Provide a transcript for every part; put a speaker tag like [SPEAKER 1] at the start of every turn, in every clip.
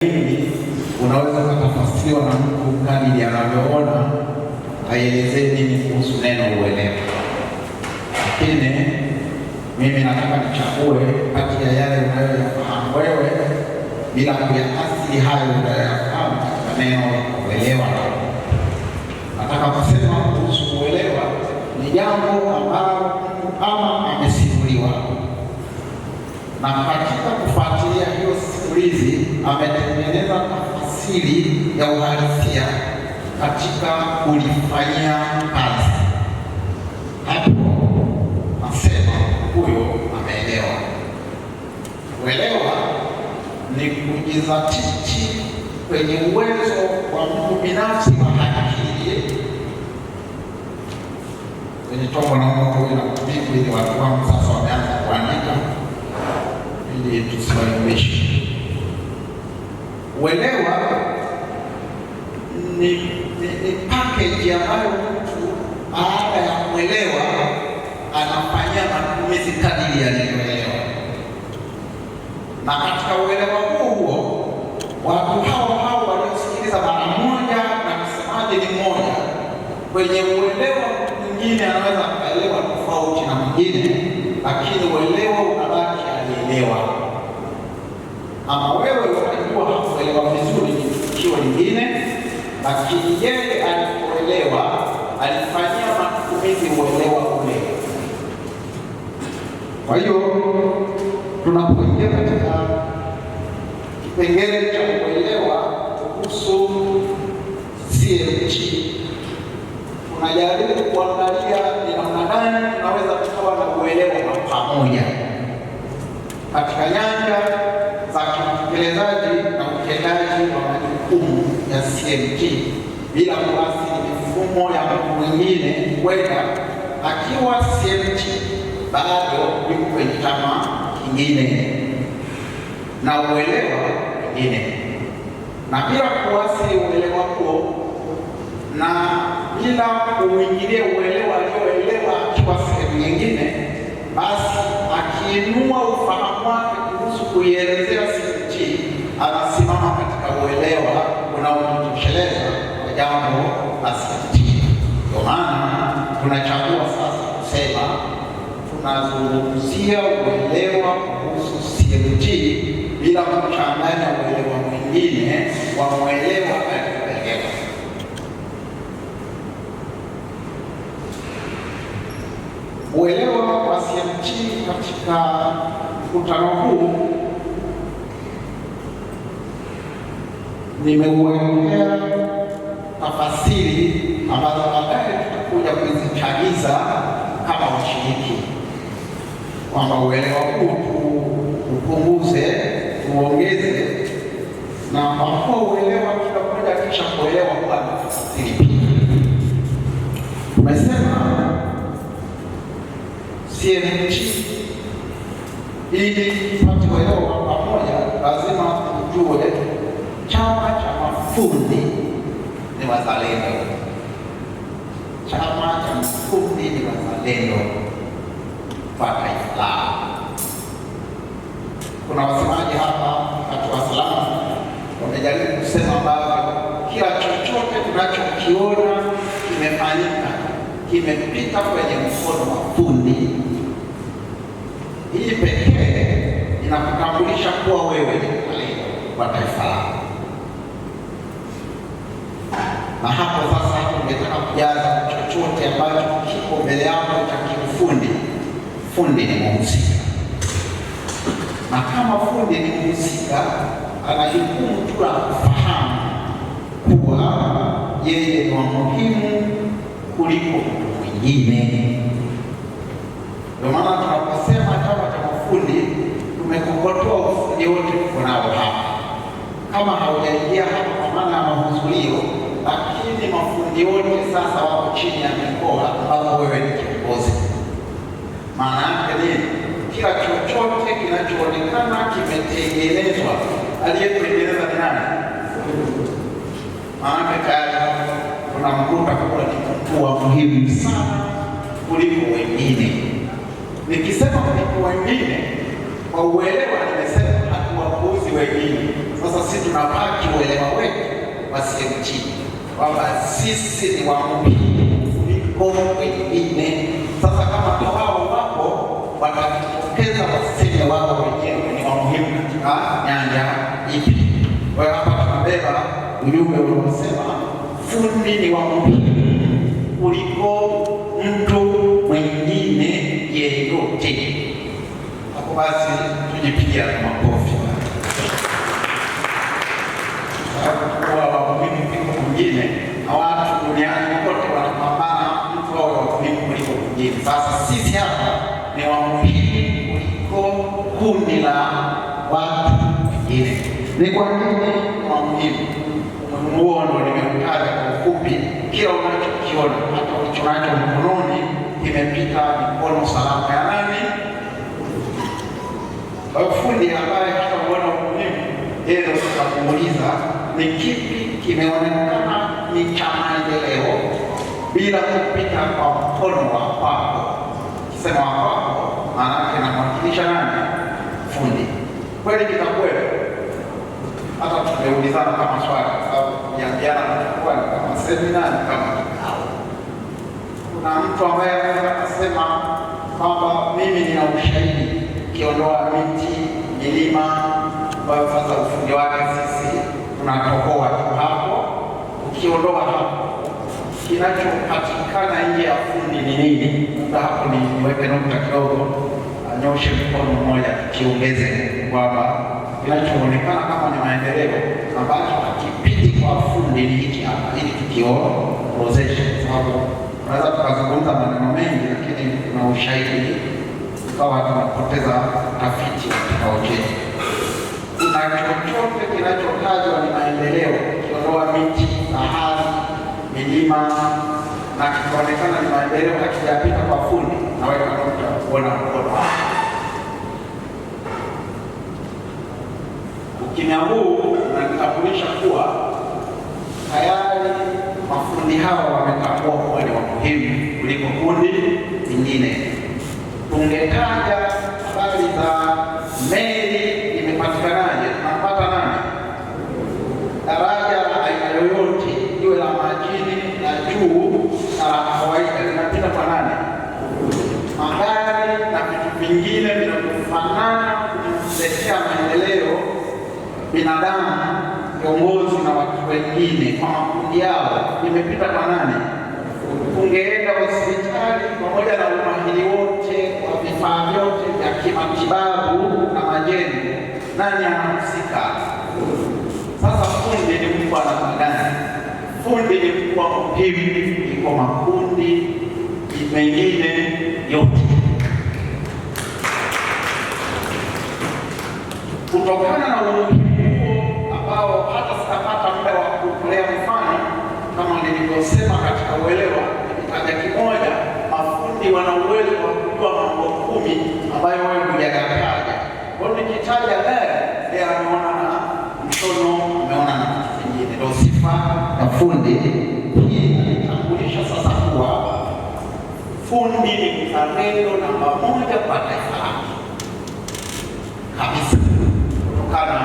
[SPEAKER 1] Hili unaweza kutafsiriwa na mtu kadiri anavyoona aelezee nini kuhusu neno uelewa. Lakini mimi nataka nichague kati ya yale unayoyafahamu wewe bila kuyaasili hayo unayoyafahamu katika neno uelewa. Nataka kusema kuhusu uelewa ni jambo ambalo ama amesimuliwa, na katika kufuatilia hiyo simulizi ametengeneza tafsiri ya uhalisia katika kulifanyia kazi. Hapo nasema huyo ameelewa. Uelewa ni kujizatiti kwenye uwezo wa mtu binafsi wa akili. Kwenye chombo naomba kuwe na kupiku ili watu wangu sasa wameanza kuandika ili tusiwaimbishe. Uelewa ni package ambayo mtu baada ya kuelewa anafanyia matumizi kadiri alivyoelewa. Na katika uelewa huo watu hao waliosikiliza mara moja na msemaji ni mmoja, kwenye uelewa mwingine anaweza akaelewa tofauti na mwingine, lakini uelewa unabaki alielewa. Ama wewe unajua hakuelewa vizuri ni tukio lingine, lakini yeye alipoelewa alifanyia matumizi uelewa ule. Kwa hiyo tunapoingia katika kipengele cha uelewa kuhusu CMG, tunajaribu kuangalia ni namna gani tunaweza kuwa na uelewa wa pamoja katika nyanja za utekelezaji na utendaji wa majukumu ya CMG bila kuathiri mifumo ya mtu mwingine, kwenda akiwa CMG bado yuko kwenye chama kingine na uelewa mwingine, na bila kuathiri uelewa huo na bila kuingilia uelewa alioelewa akiwa sehemu nyingine, basi akiinua ufahamu wake kuhusu kuielezea CMG anasimama katika uelewa unaojitosheleza kwa jambo la CMG. Ndio maana tunachagua sasa kusema tunazungumzia uelewa kuhusu CMG bila kuchanganya uelewa mwingine wa mwelewa alioelewa. Uelewa wa CMG katika mkutano huu nimeuwekea tafasiri ambazo baadaye tutakuja kuzichagiza kama washiriki, kwamba uelewa huu upunguze, uongeze, na kwa kuwa uelewa kila mmoja kisha kuelewa kwa tafsiri pia. Tumesema CMG ili tupate uelewa wa pamoja lazima tujue chama cha mafundi ni wazalendo. Chama cha mafundi ni wazalendo kwa taifa lao. Kuna wasemaji hapa watu wa salama wamejaribu kusema ambavyo kila chochote tunachokiona kimefanyika kimepita kwenye mkono wa fundi. Hii pekee inakutambulisha kuwa wewe ni mzalendo kwa taifa lako. Na hapo sasa tungetaka kujaza chochote ambacho kipo mbele yako cha kiufundi. Fundi ni mhusika, na kama fundi ni mhusika, ana jukumu tu la kufahamu kuwa yeye ni wa muhimu kuliko mtu mwingine. Ndio maana tunaposema chama cha mafundi tumekokotoa ufundi wote tuko nao hapa. Kama haujaingia hapa kwa maana ya mahudhurio, lakini mafundi wote sasa wako chini ya mikoa ambapo wewe ni kiongozi. Maana yake nini? Kila chochote kinachoonekana kimetengenezwa, aliyetengeneza ni nani? Maana tayari tunamkuta kuwa ni mtu wa muhimu sana kuliko wengine. Nikisema kuliko wengine, kwa uelewa nimesema hatuwapuuzi si wengine. Sasa sisi tunapaki uelewa wetu wa CMT kwamba sisi ni wa muhimu kuliko wengine. Sasa kama wao wapo watatokeza waseme wao wenyewe ni wa muhimu katika nyanja ipi. Kwa hiyo hapa tunabeba ujumbe unaosema fundi ni wa muhimu kuliko mtu mwingine yeyote. Hapo basi tujipigia makofi. Kwa muhimu kuliko mwingine, na watu duniani kote wanapambana mtu awe wa muhimu kuliko mwingine. Sasa sisi hapa ni wa muhimu kuliko kundi la watu wengine. Ni kwa nini wa muhimu? Huo ndo nimeutaja kwa ufupi. Kila unachokiona, hata ulichonacho mkononi, kimepita mikono salama ya nani? Fundi ambaye tutaona umuhimu, yeye ndo tutamuuliza ni kipi kimeonekana ni cha maendeleo bila kupita kwa mkono wa kwako. Kisema wa kwako, maana yake namwakilisha nani? Fundi. Kweli kitakweli? Hata tumeulizana kama swali, sababu jana tulikuwa kama semina kama kikao. Kuna mtu ambaye anaweza kusema kwamba mimi nina ushahidi, ukiondoa miti, milima ambayo sasa ufundi wake sisi tunatokoa tu hapo, ukiondoa hapo kinachopatikana nje ya fundi ni nini? Sasa hapo niweke nukta kidogo, anyoshe mkono mmoja kiongeze kwamba kinachoonekana kama ni maendeleo ambacho hakipiti kwa fundi ni hiki hapa, ili tukiorozeshe, sababu tunaweza tukazungumza maneno mengi, lakini kuna ushahidi ukawa tunapoteza tafiti wa kikao chetu. Kuna chochote kinachotajwa ni maendeleo, kiondoa miti, bahari, milima na kikaonekana ni maendeleo, hakijapita kwa fundi, naweka nukta kuona mkono. Ukimya huu unatambulisha kuwa tayari mafundi hawa wametambua kuwa ni wa muhimu kuliko kundi lingine. Tungetaja habari za meli imepatikanaje, tunapata nani? Daraja la aina yoyote, iwe la majini, la juu na la kawaida, linapita kwa nani? Magari na vitu vingine vinavyofanana kutuletea maendeleo binadamu, viongozi na watu wengine kwa makundi yao, imepita kwa nani? Ungeenda hospitali pamoja na umahiri wote wa vifaa vyote vya kimatibabu na majengo, nani anahusika? Sasa fundi ni mtu wa namna gani? Fundi ni mtu wa muhimu kuliko makundi mengine yote. Kutokana na umuhimu ambao hata sitapata muda wa kutolea mfano, kama nilivyosema katika uelewa, nitaja kimoja. Mafundi wana uwezo wa kujua mambo 10 ambayo wewe hujayataja. Kwa hiyo nikitaja gari, yeye ameona na mshono, ameona na kitu kingine. Ndio sifa ya fundi. Hii inatambulisha sasa kuwa fundi ni mzalendo namba 1 kwa taifa lake kabisa, kutokana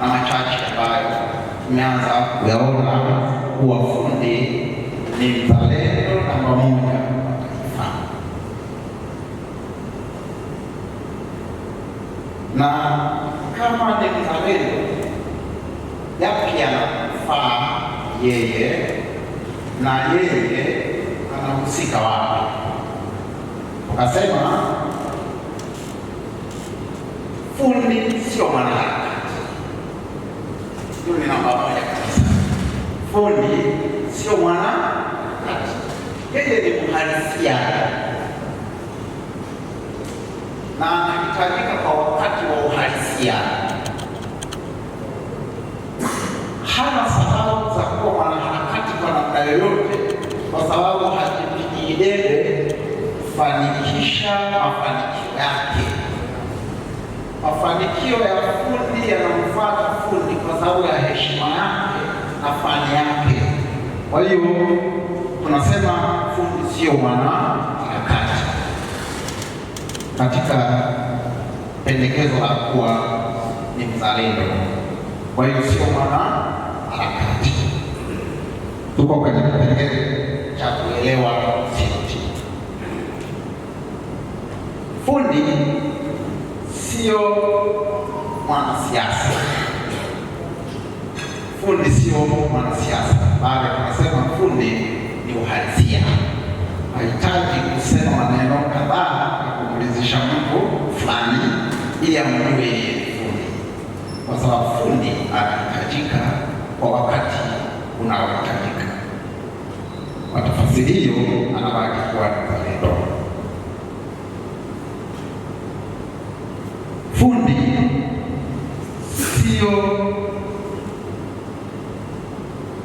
[SPEAKER 1] na machache ambayo tumeanza kuyaona kuwa fundi ni mzalendo namba 1. Na kama ni mzalendo, yapi yanafaa yeye na yeye anahusika wapi? Ukasema fundi sio mwanaharakati. Hiyo ni namba 1 kabisa. Fundi sio mwanaharakati, yeye ni mhalisia na anahitajika kwa wakati wa uhalisia. Hana sababu za kuwa mwanaharakati kwa namna yoyote, kwa sababu hajipigi debe kufanikisha mafanikio yake. Mafanikio ya fundi yanamfuata fundi kwa sababu ya heshima yake na fani yake. Kwa hiyo tunasema fundi sio mwanaharakati. Katika pendekezo la kuwa ni mzalendo. Kwa hiyo sio mwana harakati. Tuko kwenye kipengele cha kuelewa CMT. Fundi sio mwanasiasa. Fundi sio mwanasiasa, bali tunasema fundi ni uhalisia. Hahitaji kusema maneno kadhaa na kumulizisha mtu fulani ili amjue yeye fundi, kwa sababu fundi anahitajika kwa wakati unaohitajika. Kwa tafsiri hiyo, anabaki kuwa mzalendo. Fundi sio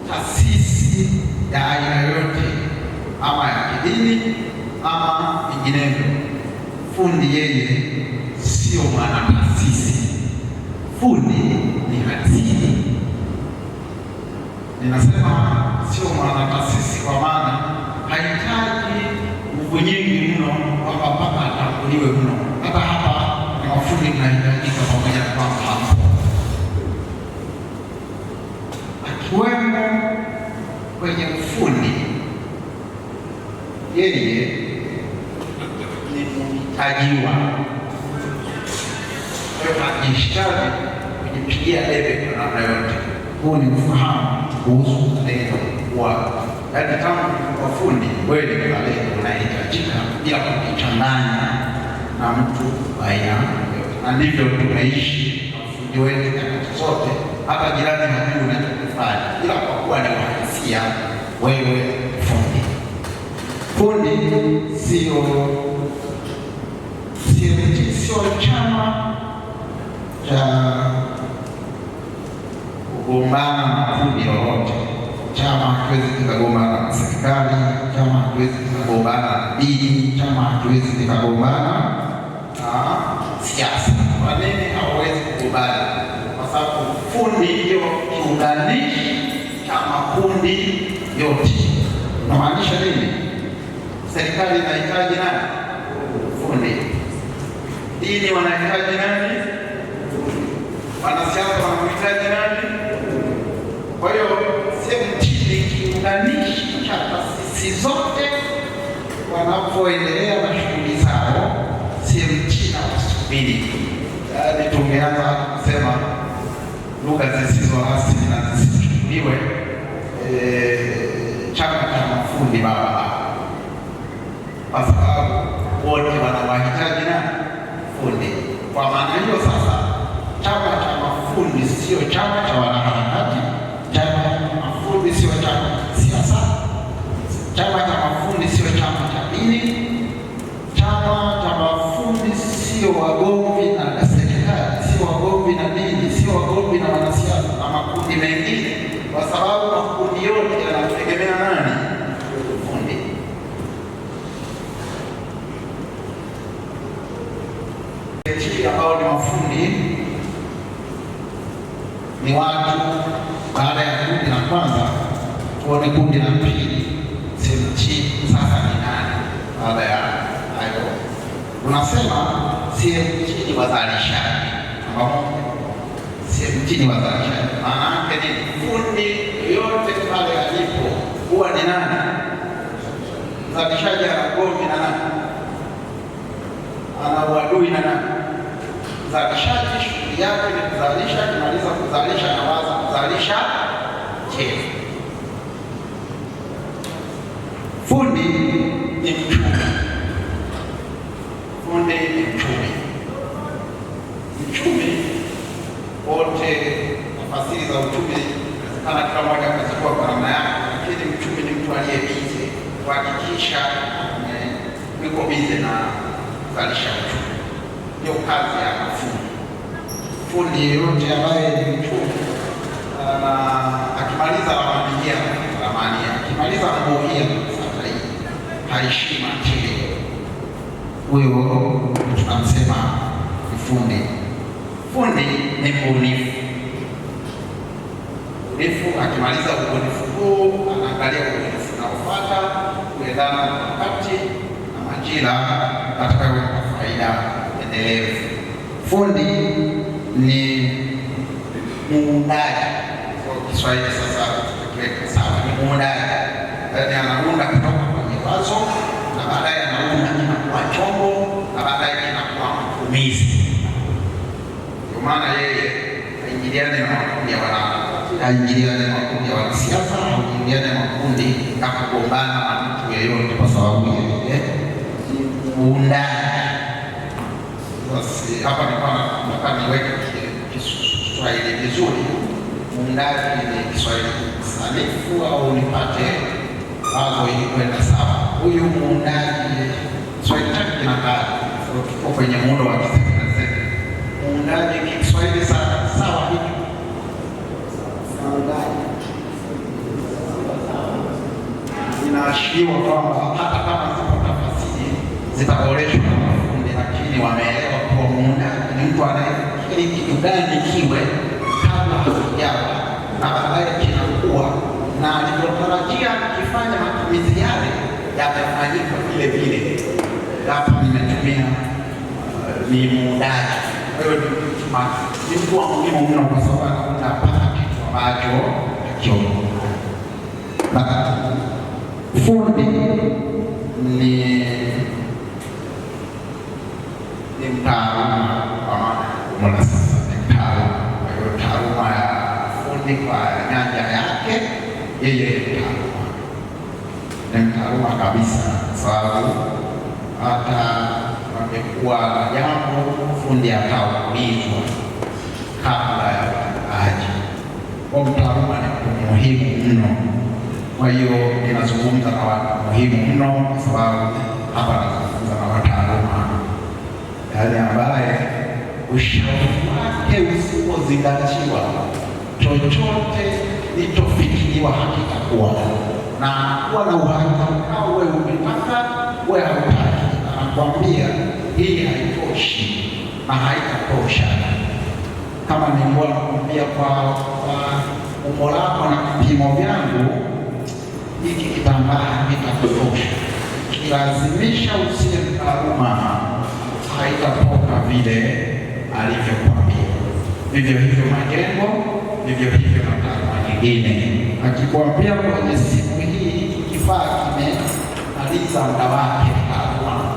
[SPEAKER 1] taasisi ya aina yoyote, ama ya kidini ama vinginevyo. Fundi yeye sio mwana taasisi. Fundi ni halisia. Ninasema sio mwana taasisi kwa maana hahitaji nguvu nyingi mno kwamba mpaka atambuliwe mno. Hata hapa ni mafundi mnahitajika pamoja na kwamba akiwemo kwenye ufundi, yeye ni mhitajiwa. Akishtari kujipigia debe kwa namna yote. Huu ni ufahamu kuhusu uzalendo wa, yaani kama kwa fundi kweli uzalendo unahitajika bila kujichanganya na mtu baina. Na ndivyo tunaishi na ufundi wetu nyakati zote, hata jirani hajui unachokifanya, ila kwa kuwa ni uhalisia wewe fundi. Fundi sio chama cha kugombana na kundi lolote. Chama hakiwezi kikagombana na serikali, chama hakiwezi kikagombana na dini, chama hakiwezi kikagombana na siasa. Kwa nini hawawezi kugombana? Kwa sababu fundi ndio kiunganishi cha makundi yote. Unamaanisha nini? Serikali inahitaji nani? Fundi. Dini wanahitaji nani? Wanasiasa wanahitaji nani? Kwa hiyo CMT ni kiunganishi cha taasisi zote wanapoendelea na shughuli zao. CMT na wasubiri. Yaani tungeanza kusema lugha zisizo rasmi na zisizochukuliwe, chama cha mafundi baba, kwa sababu wote wanawahitaji na fundi. Kwa maana hiyo sasa, chama cha mafundi sio chama cha wanaharakati, chama cha mafundi sio chama cha siasa, chama cha mafundi sio chama cha dini, chama cha mafundi sio wagomvi na serikali, sio wagomvi na dini, sio wagomvi na wanasiasa na makundi mengine, kwa sababu makundi yote yanategemea nani? Fundi. Ambao ni mafundi ni watu. Baada ya kundi la kwanza, tuone kundi la pili. CMT sasa ni nani? Baada ya hayo unasema CMT ni wazalishaji. CMT ni wazalishaji. Maana yake ni fundi yote pale alipo huwa ni nani? Mzalishaji. Anagomvi na nani? Ana uadui na nani? Mzalishaji shughuli yake ni kuzalisha, kimaliza kuzalisha na waza kuzalisha tena. Fundi ni mchumi. Fundi ni mchumi. Mchumi wote tafasiri za uchumi kana kila mmoja akachukua kwa namna yake, lakini mchumi ni mtu aliye bize kuhakikisha yuko bize na kuzalisha uchumi. Ndio kazi ya fundi. Fundi yeyote ambaye ni mchumi akimaliza ramani, akimaliza nguo hii sasa hii haishii matili, huyo tunamsema ni fundi. Fundi ni mbunifu. Mbunifu akimaliza ubunifu huu anaangalia ubunifu unaofuata kuendana na wakati na majira atakayoweka faida endelevu. Fundi ni muundaji. Kwa Kiswahili sasa tukiweka sawa, ni muundaji, yaani anaunda kutoka kwenye wazo na baadaye anaunda kinakuwa chombo na baadaye kinakuwa matumizi. Kwa maana yeye haingiliane na makundi ya haingiliane na makundi ya wanasiasa, haingiliane na makundi ya kugombana na mtu yeyote kwa sababu yeye muundaji. Basi hapa nataka niweke Kiswahili vizuri. Muundaji ni Kiswahili sanifu au nipate wazo ili kwenda sawa. Huyu muundaji Kiswahili chake kinakaa kiko kwenye muundo wa Kiswahili. Muundaji Kiswahili sawa hivi. Muundaji inaashiriwa kwamba hata kama zipo tafasiri zitaboreshwa na mafundi, lakini wameelewa kuwa muundaji ni mtu anayefikiri kitu gani kiwe kabla hakijawa na baadaye kinakuwa na alivyotarajia kifanya matumizi yale yamefanyika vile vile. Hapa nimetumia ni muundaji. Kwa hiyo ni mtu wa muhimu mno kwa sababu anaunda mpaka kitu ambacho hakioni. Fundi ni mtaaluma kwa maana sasa ni mtaaluma. Kwa hiyo taaluma ya fundi kwa nyanja yake yeye ni mtaaluma kabisa, sababu hata wamekuwa na jambo fundi ataulizwa kabla ya upangaji. Kwa mtaaluma ni muhimu mno. Kwa hiyo ninazungumza na watu muhimu mno kwa sababu hapa nazungumza na wataaluma, yale ambaye ushauri wake usipozingatiwa chochote kilichofikiriwa hakitakuwa na kuwa na uhakika kama wewe umetaka wewe hautaki. Anakuambia hii haitoshi na haitatosha. Kama ni mbona nakwambia kwa umbo lako na vipimo vyangu hiki kitambaa kitakutosha. Kilazimisha usiye mtaaluma haitatoka vile alivyokuambia. Vivyo hivyo majengo, vivyo hivyo na taaluma nyingine. Akikwambia kwenye siku hii kifaa kimemaliza muda wake taaluma,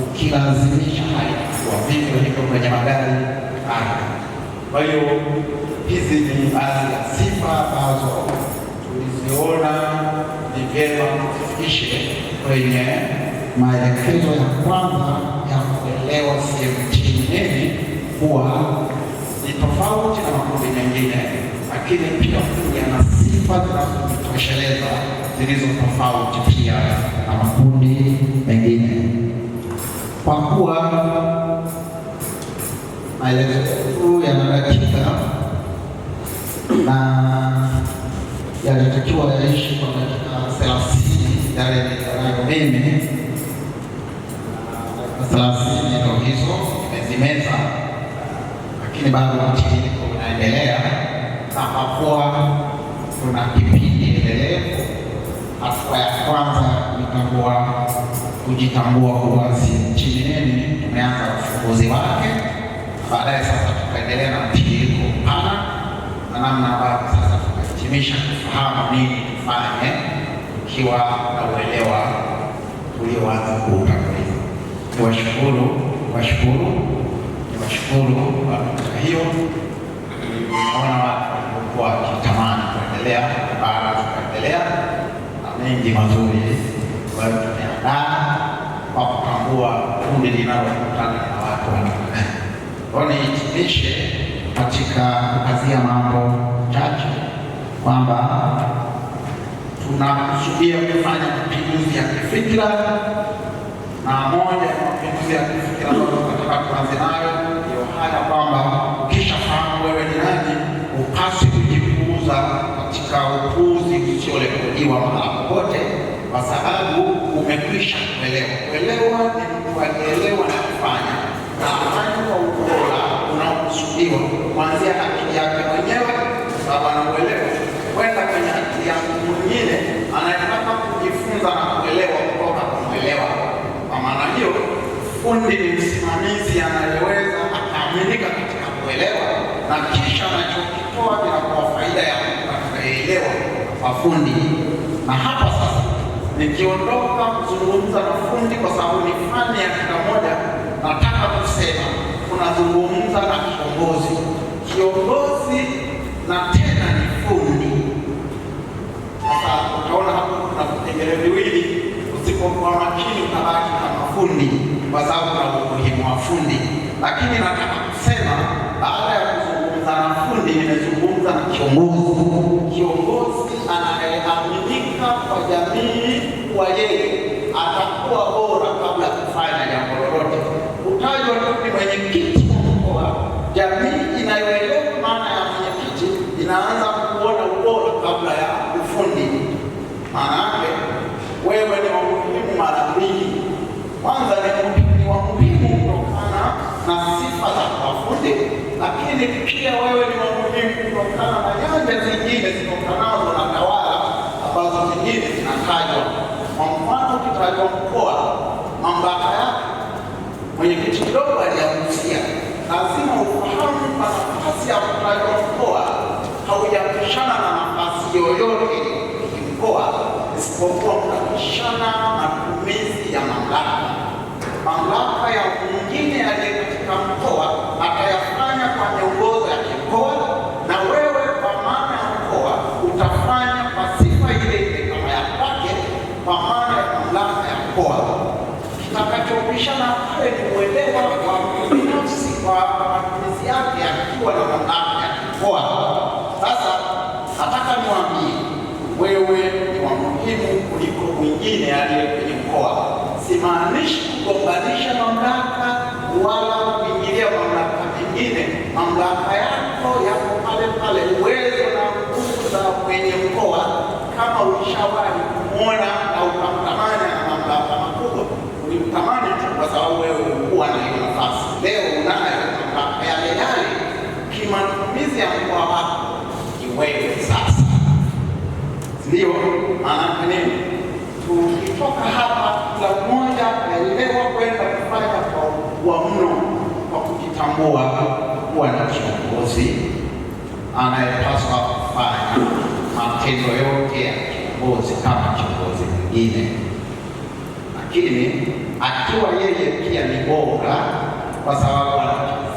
[SPEAKER 1] ukilazimisha haitakuwa vivyo hivyo kwenye magari haya. Kwa hiyo hizi ni baadhi ya sifa ambazo tuliziona ni vyema tufikishe kwenye maelekezo ya kwanza ya kuelewa CMT nini, kuwa ni tofauti na makundi mengine, lakini pia yana sifa zinazojitosheleza zilizo tofauti pia na makundi mengine. Kwa kuwa maelezo yetu yana dakika na yalitakiwa yaishi kwa dakika 30 yale nilionayo mimi, 30 ndio hizo nimezimeza, lakini bado mtiririko unaendelea. Na kwa kuwa kuna kipindi endelevu, hatua ya kwanza itakuwa kujitambua kuwa CMT nini. Tumeanza ufunguzi wake, baadaye sasa tutaendelea na mtiririko mpana na namna ambavyo sasa tutahitimisha kufahamu nini tufanye ukiwa na uelewa ulioanza kuutanguliza. Niwashukuru kwa nukta hiyo. Naona watu walikuwa wakitamani kuendelea, baada tukaendelea na mengi mazuri. Kwa hiyo tumeandaa kwa kutambua kundi linalokutana na watu wanakutana. Kwa hiyo nihitimishe katika kukazia mambo chache kwamba tunakusudia kufanya mapinduzi ya kifikra, na moja ya mapinduzi ya kifikra ambayo tunataka tuanze nayo ndio haya kwamba ukishafahamu wewe ni nani, upasi kujipuuza katika upuuzi usiorekodiwa mahala popote, kwa sababu umekwisha kuelewa. Kuelewa ni mtu alielewa na kufanya na afanye kwa ubora unaokusudiwa kuanzia akili yake mwenyewe, sababu anauelewa, kwenda kwenye akili ya mtu mwingine anayetaka kujifunza na kuelewa kutoka kumwelewa. Kwa maana hiyo, fundi ni msimamizi anayeweza akaaminika katika kuelewa na kisha anachokitoa kinakuwa faida ya atakayeelewa mafundi. Na hapa sasa nikiondoka kuzungumza na fundi, kwa sababu ni fani ya kila moja, nataka kusema tunazungumza na kiongozi. Kiongozi na tena ni fundi. Sasa utaona hapo kuna vipengele viwili, usipokuwa makini utabaki kama fundi, kwa sababu na umuhimu wa fundi. Lakini nataka kusema baada ya kuzungumza na fundi, nimezungumza na kiongozi. Kiongozi anayeaminika kwa jamii kuwa yeye atakuwa bora kabla ya kufanya jambo lolote. Utajwa tu ni mwenyekiti wa mkoa, jamii inayoelewa maana ya mwenyekiti inaanza kuona ubora kabla ya ufundi. Maana yake wewe ni wa muhimu mara mbili. Kwanza ni wa muhimu kutokana na sifa za mafundi, lakini pia wewe ni wa muhimu kutokana na nyanja zingine zitokanazo na tawala ambazo zingine zinatajwa. Kwa mfano, ukitajwa mkoa, mamlaka yake mwenyekiti kidogo aliyagusia, lazima ufahamu kwa nafasi ya kutajwa mkoa haujapishana na nafasi yoyote mkoa, isipokuwa mnapishana matumizi ya mamlaka. Mamlaka ya mwingine aliye katika mkoa atayafanya kwa miongozo ya kimkoa, na wewe kwa maana ya mkoa utafanya kwa sifa ile ile kama ya kwake, kwa maana ya mamlaka ya mkoa. Kitakachopishana pale ni uelewa wa binafsi kwa matumizi yake akiwa na mamlaka ya mkoa. Sasa nataka niwaambie, wewe ni wa muhimu kuliko mwingine aliye kwenye mkoa. Simaanishi kugombanisha mamlaka wala kuingilia mamlaka nyingine. Mamlaka yako yako pale pale, uwezo na nguvu za kwenye mkoa. Kama ulishawahi kumwona na ukamtamani na mamlaka makubwa, ulimtamani tu kwa sababu wewe ulikuwa na hiyo nafasi. Leo unayo mamlaka yale yale, kimatumizi ya mkoa wako ni wewe sasa. Ndio maana nini? Tukitoka hapa, kila mmoja aelewa kwenda kufanya kwa mno, kwa kujitambua kuwa na kiongozi anayepaswa kufanya matendo yote ya kiongozi kama kiongozi mwingine, lakini akiwa yeye pia ni bora, kwa sababu ana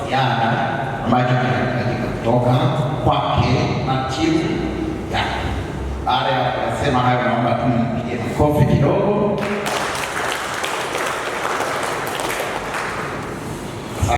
[SPEAKER 1] ziada ambacho kinahitajika kutoka kwake na timu yake. Baada ya kusema hayo, naomba tumpigie makofi kidogo.